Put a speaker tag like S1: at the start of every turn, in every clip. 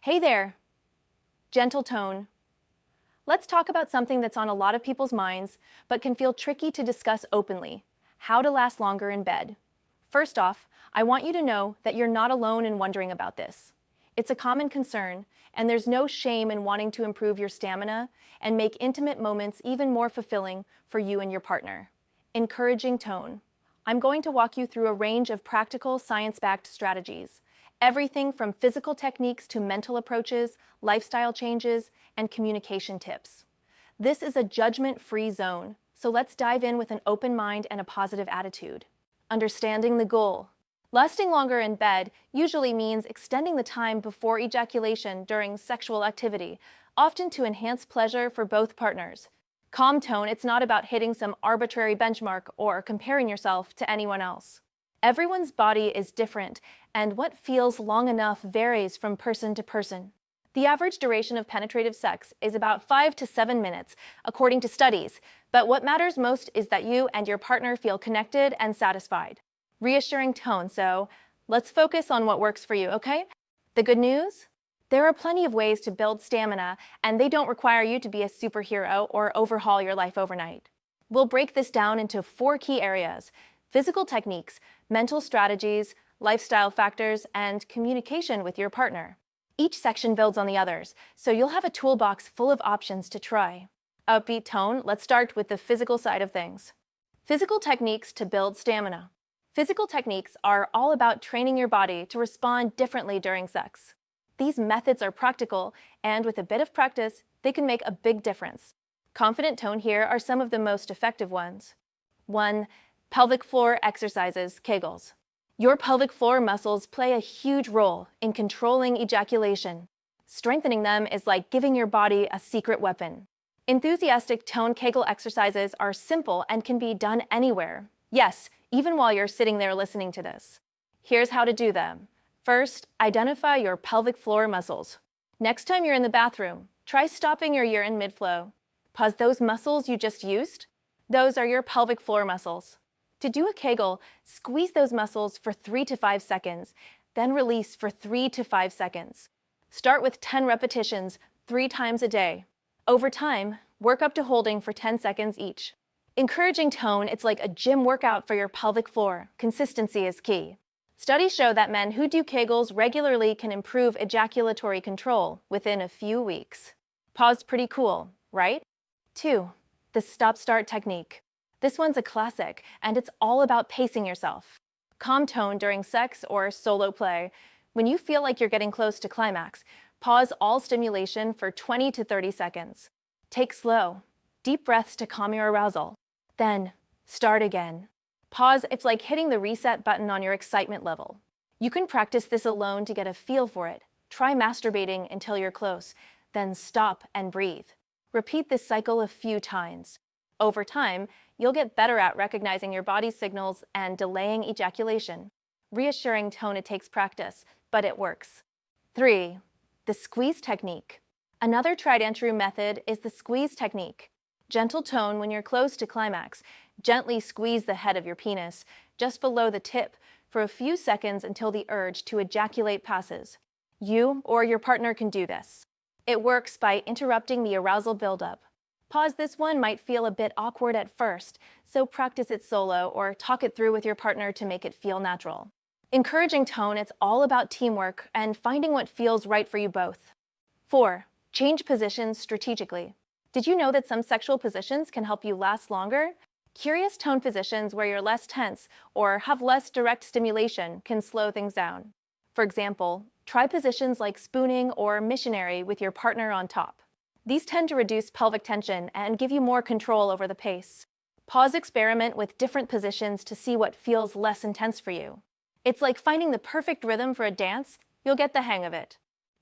S1: Hey there, gentle tone. Let's talk about something that's on a lot of people's minds, but can feel tricky to discuss openly: how to last longer in bed. First off, I want you to know that you're not alone in wondering about this. It's a common concern, and there's no shame in wanting to improve your stamina and make intimate moments even more fulfilling for you and your partner. Encouraging tone. I'm going to walk you through a range of practical, science-backed strategies. Everything from physical techniques to mental approaches, lifestyle changes, and communication tips. This is a judgment-free zone, so let's dive in with an open mind and a positive attitude. Understanding the goal. Lasting longer in bed usually means extending the time before ejaculation during sexual activity, often to enhance pleasure for both partners. Calm tone, it's not about hitting some arbitrary benchmark or comparing yourself to anyone else. Everyone's body is different, and what feels long enough varies from person to person. The average duration of penetrative sex is about 5 to 7 minutes, according to studies, but what matters most is that you and your partner feel connected and satisfied. Reassuring tone, so let's focus on what works for you, okay? The good news? There are plenty of ways to build stamina, and they don't require you to be a superhero or overhaul your life overnight. We'll break this down into 4 key areas: physical techniques, mental strategies, lifestyle factors, and communication with your partner. Each section builds on the others, so you'll have a toolbox full of options to try. Upbeat tone, let's start with the physical side of things. Physical techniques to build stamina. Physical techniques are all about training your body to respond differently during sex. These methods are practical, and with a bit of practice, they can make a big difference. Confident tone, here are some of the most effective ones. 1. Pelvic floor exercises, Kegels. Your pelvic floor muscles play a huge role in controlling ejaculation. Strengthening them is like giving your body a secret weapon. Enthusiastic tone Kegel exercises are simple and can be done anywhere. Yes, even while you're sitting there listening to this. Here's how to do them. First, identify your pelvic floor muscles. Next time you're in the bathroom, try stopping your urine mid-flow. Pause those muscles you just used. Those are your pelvic floor muscles. To do a Kegel, squeeze those muscles for 3 to 5 seconds, then release for 3 to 5 seconds. Start with 10 repetitions 3 times a day. Over time, work up to holding for 10 seconds each. Encouraging tone, it's like a gym workout for your pelvic floor. Consistency is key. Studies show that men who do Kegels regularly can improve ejaculatory control within a few weeks. Pause, pretty cool, right? 2. The stop-start technique. This one's a classic, and it's all about pacing yourself. Calm tone during sex or solo play. When you feel like you're getting close to climax, pause all stimulation for 20 to 30 seconds. Take slow, deep breaths to calm your arousal. Then, start again. Pause, it's like hitting the reset button on your excitement level. You can practice this alone to get a feel for it. Try masturbating until you're close, then stop and breathe. Repeat this cycle a few times. Over time, you'll get better at recognizing your body's signals and delaying ejaculation. Reassuring tone, it takes practice, but it works. 3. The squeeze technique. Another tried and true method is the squeeze technique. Gentle tone when you're close to climax. Gently squeeze the head of your penis, just below the tip, for a few seconds until the urge to ejaculate passes. You or your partner can do this. It works by interrupting the arousal buildup. Pause, this one might feel a bit awkward at first, so practice it solo or talk it through with your partner to make it feel natural. Encouraging tone, it's all about teamwork and finding what feels right for you both. 4. Change positions strategically. Did you know that some sexual positions can help you last longer? Curious tone positions where you're less tense or have less direct stimulation can slow things down. For example, try positions like spooning or missionary with your partner on top. These tend to reduce pelvic tension and give you more control over the pace. Pause, experiment with different positions to see what feels less intense for you. It's like finding the perfect rhythm for a dance. You'll get the hang of it.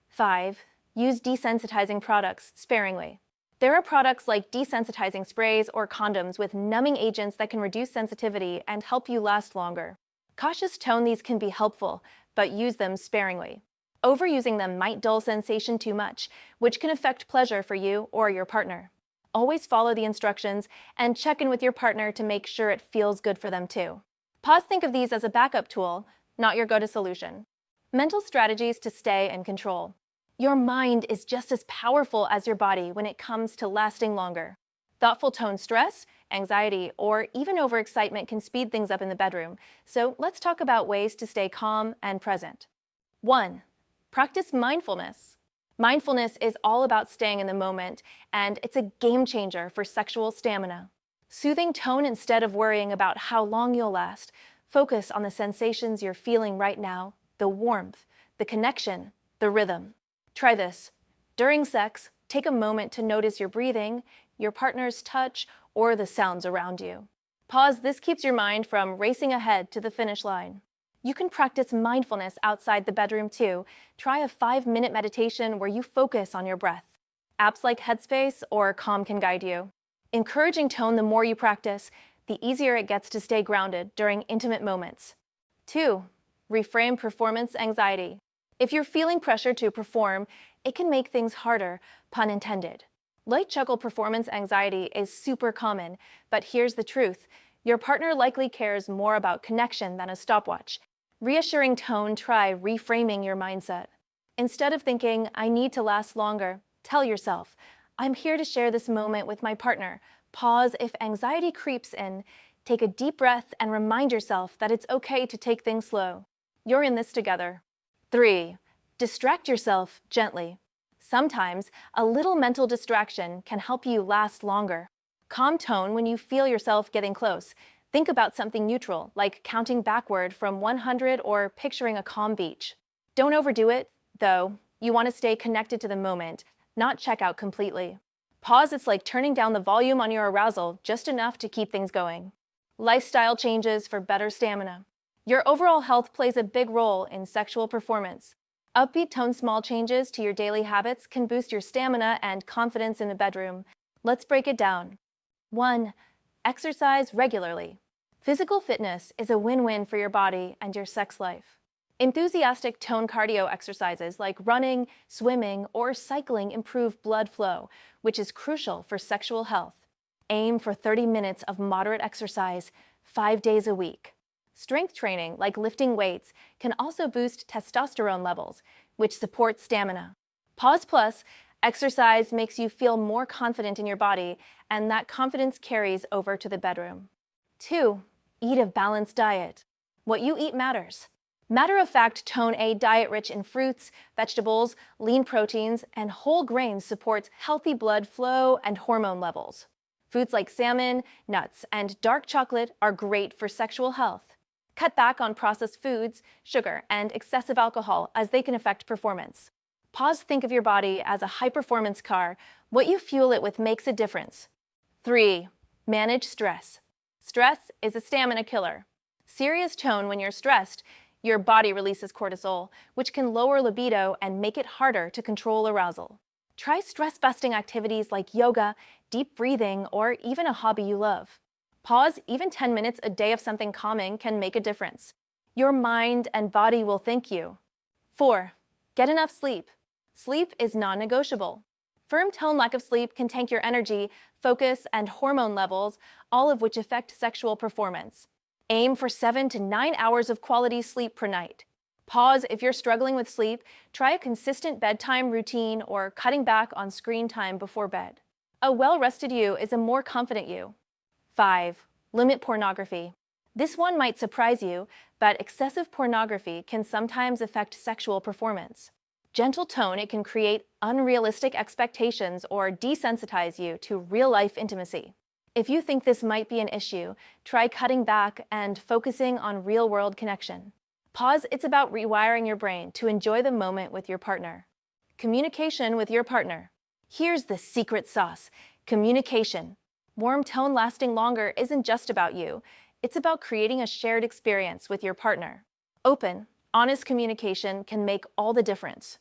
S1: 5. Use desensitizing products sparingly. There are products like desensitizing sprays or condoms with numbing agents that can reduce sensitivity and help you last longer. Cautious tone, these can be helpful, but use them sparingly. Overusing them might dull sensation too much, which can affect pleasure for you or your partner. Always follow the instructions and check in with your partner to make sure it feels good for them too. Pause, think of these as a backup tool, not your go-to solution. Mental strategies to stay in control. Your mind is just as powerful as your body when it comes to lasting longer. Thoughtful tone stress, anxiety, or even overexcitement can speed things up in the bedroom. So let's talk about ways to stay calm and present. 1. Practice mindfulness. Mindfulness is all about staying in the moment, and it's a game changer for sexual stamina. Soothing tone instead of worrying about how long you'll last. Focus on the sensations you're feeling right now, the warmth, the connection, the rhythm. Try this. During sex, take a moment to notice your breathing, your partner's touch, or the sounds around you. Pause. This keeps your mind from racing ahead to the finish line. You can practice mindfulness outside the bedroom too. Try a 5-minute meditation where you focus on your breath. Apps like Headspace or Calm can guide you. Encouraging tone, the more you practice, the easier it gets to stay grounded during intimate moments. 2. Reframe performance anxiety. If you're feeling pressure to perform, it can make things harder, pun intended. Light chuckle performance anxiety is super common, but here's the truth. Your partner likely cares more about connection than a stopwatch. Reassuring tone, try reframing your mindset. Instead of thinking, I need to last longer, tell yourself, I'm here to share this moment with my partner. Pause if anxiety creeps in. Take a deep breath and remind yourself that it's okay to take things slow. You're in this together. 3. Distract yourself gently. Sometimes a little mental distraction can help you last longer. Calm tone when you feel yourself getting close. Think about something neutral, like counting backward from 100 or picturing a calm beach. Don't overdo it, though. You want to stay connected to the moment, not check out completely. Pause. It's like turning down the volume on your arousal just enough to keep things going. Lifestyle changes for better stamina. Your overall health plays a big role in sexual performance. Upbeat tone, small changes to your daily habits can boost your stamina and confidence in the bedroom. Let's break it down. 1. Exercise regularly. Physical fitness is a win-win for your body and your sex life. Enthusiastic tone cardio exercises like running, swimming, or cycling improve blood flow, which is crucial for sexual health. Aim for 30 minutes of moderate exercise, 5 days a week. Strength training, like lifting weights, can also boost testosterone levels, which supports stamina. Pause plus, exercise makes you feel more confident in your body, and that confidence carries over to the bedroom. 2. Eat a balanced diet. What you eat matters. Matter-of-fact tone, a diet rich in fruits, vegetables, lean proteins, and whole grains supports healthy blood flow and hormone levels. Foods like salmon, nuts, and dark chocolate are great for sexual health. Cut back on processed foods, sugar, and excessive alcohol as they can affect performance. Pause. Think of your body as a high-performance car. What you fuel it with makes a difference. 3. Manage stress. Stress is a stamina killer. Serious tone. When you're stressed, your body releases cortisol, which can lower libido and make it harder to control arousal. Try stress-busting activities like yoga, deep breathing, or even a hobby you love. Pause. Even 10 minutes a day of something calming can make a difference. Your mind and body will thank you. 4. Get enough sleep. Sleep is non-negotiable. Firm tone, lack of sleep can tank your energy, focus, and hormone levels, all of which affect sexual performance. Aim for 7 to 9 hours of quality sleep per night. Pause. If you're struggling with sleep, try a consistent bedtime routine or cutting back on screen time before bed. A well-rested you is a more confident you. 5. Limit pornography. This one might surprise you, but excessive pornography can sometimes affect sexual performance. Gentle tone, it can create unrealistic expectations or desensitize you to real-life intimacy. If you think this might be an issue, try cutting back and focusing on real-world connection. Pause. It's about rewiring your brain to enjoy the moment with your partner. Communication with your partner. Here's the secret sauce: communication. Warm tone lasting longer isn't just about you. It's about creating a shared experience with your partner. Open, honest communication can make all the difference.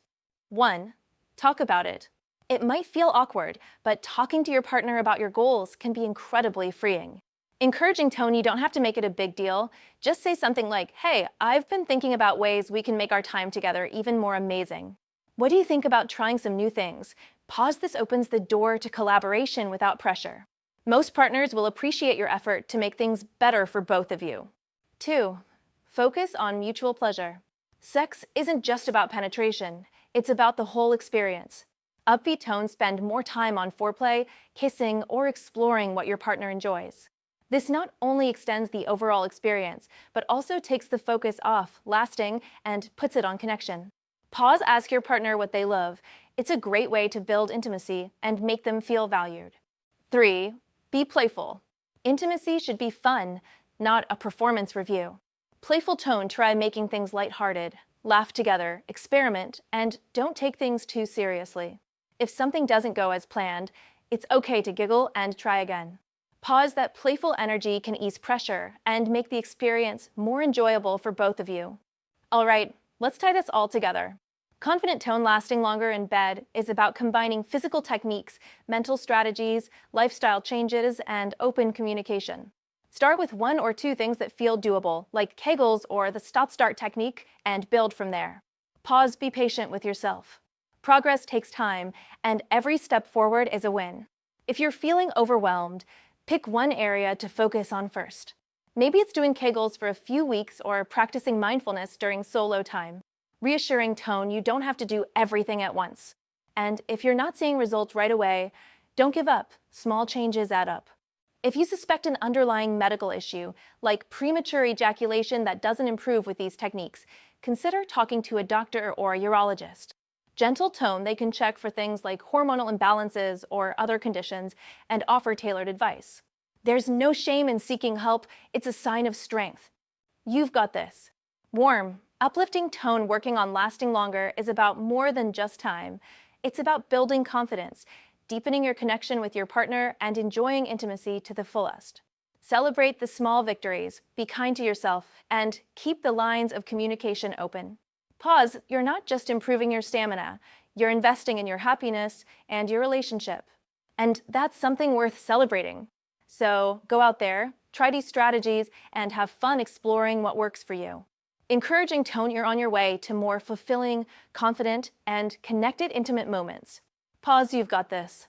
S1: 1. Talk about it. It might feel awkward, but talking to your partner about your goals can be incredibly freeing. Encouraging tone, you don't have to make it a big deal. Just say something like, hey, I've been thinking about ways we can make our time together even more amazing. What do you think about trying some new things? Pause. This opens the door to collaboration without pressure. Most partners will appreciate your effort to make things better for both of you. 2. Focus on mutual pleasure. Sex isn't just about penetration. It's about the whole experience. Upbeat tones spend more time on foreplay, kissing, or exploring what your partner enjoys. This not only extends the overall experience, but also takes the focus off lasting and puts it on connection. Pause, ask your partner what they love. It's a great way to build intimacy and make them feel valued. 3. Be playful. Intimacy should be fun, not a performance review. Playful tone, try making things lighthearted. Laugh together, experiment, and don't take things too seriously. If something doesn't go as planned, it's okay to giggle and try again. Pause, that playful energy can ease pressure and make the experience more enjoyable for both of you. All right, let's tie this all together. Confident tone lasting longer in bed is about combining physical techniques, mental strategies, lifestyle changes, and open communication. Start with 1 or 2 things that feel doable, like Kegels or the stop-start technique, and build from there. Pause, be patient with yourself. Progress takes time, and every step forward is a win. If you're feeling overwhelmed, pick one area to focus on first. Maybe it's doing Kegels for a few weeks or practicing mindfulness during solo time. Reassuring tone, you don't have to do everything at once. And if you're not seeing results right away, don't give up. Small changes add up. If you suspect an underlying medical issue, like premature ejaculation that doesn't improve with these techniques, consider talking to a doctor or a urologist. Gentle tone, they can check for things like hormonal imbalances or other conditions and offer tailored advice. There's no shame in seeking help, it's a sign of strength. You've got this. Warm, uplifting tone working on lasting longer is about more than just time. It's about building confidence, deepening your connection with your partner, and enjoying intimacy to the fullest. Celebrate the small victories, be kind to yourself, and keep the lines of communication open. Pause, you're not just improving your stamina, you're investing in your happiness and your relationship. And that's something worth celebrating. So go out there, try these strategies, and have fun exploring what works for you. Encouraging tone, you're on your way to more fulfilling, confident, and connected intimate moments. Pause, you've got this.